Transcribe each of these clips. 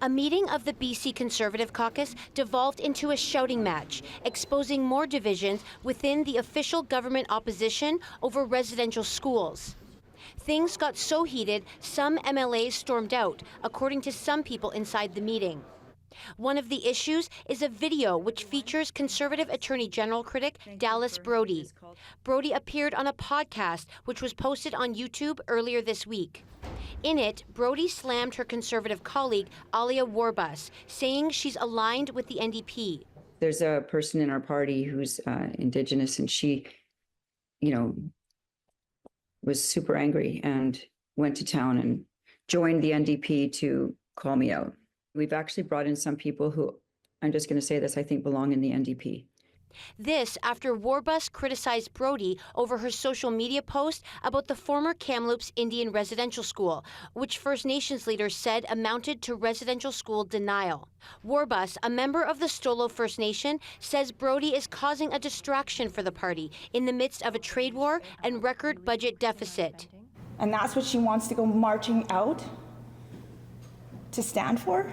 A meeting of the BC Conservative caucus devolved into a shouting match, exposing more divisions within the official government opposition over residential schools. Things got so heated, some MLAs stormed out, according to some people inside the meeting. One of the issues is a video which features Conservative Attorney General critic Dallas Brody. Brody appeared on a podcast which was posted on YouTube earlier this week. In it, Brody slammed her Conservative colleague, Alia Warbus, saying she's aligned with the NDP. There's a person in our party who's Indigenous, and she, was super angry and went to town and joined the NDP to call me out. We've actually brought in some people who, I'm just going to say this, I think belong in the NDP. This after Warbus criticized Brody over her social media post about the former Kamloops Indian Residential School, which First Nations leaders said amounted to residential school denial. Warbus, a member of the Stolo First Nation, says Brody is causing a distraction for the party in the midst of a trade war and record budget deficit. And that's what she wants to go marching out to stand for?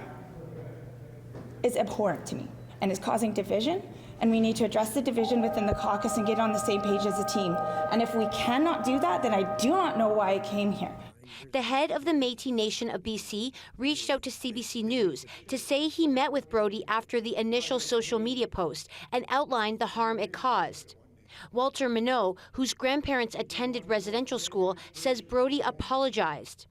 Is abhorrent to me and is causing division. And we need to address the division within the caucus and get on the same page as a team. And if we cannot do that, then I do not know why I came here. The head of the Métis Nation of BC reached out to CBC News to say he met with Brody after the initial social media post and outlined the harm it caused. Walter Minot, whose grandparents attended residential school, says Brody apologized.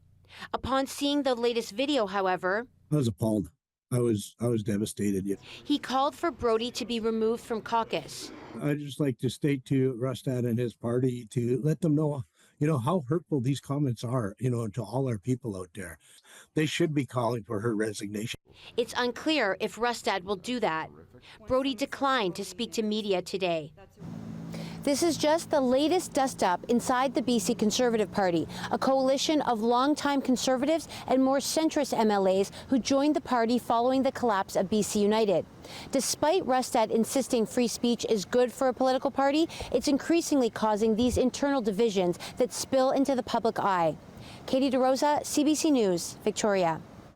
Upon seeing the latest video, however, I was appalled. I was devastated. Yeah. He called for Brody to be removed from caucus. I'd just like to state to Rustad and his party to let them know, how hurtful these comments are, to all our people out there. They should be calling for her resignation. It's unclear if Rustad will do that. Brody declined to speak to media today. This is just the latest dust-up inside the BC Conservative Party, a coalition of longtime Conservatives and more centrist MLAs who joined the party following the collapse of BC United. Despite Rustad insisting free speech is good for a political party, it's increasingly causing these internal divisions that spill into the public eye. Katie DeRosa, CBC News, Victoria.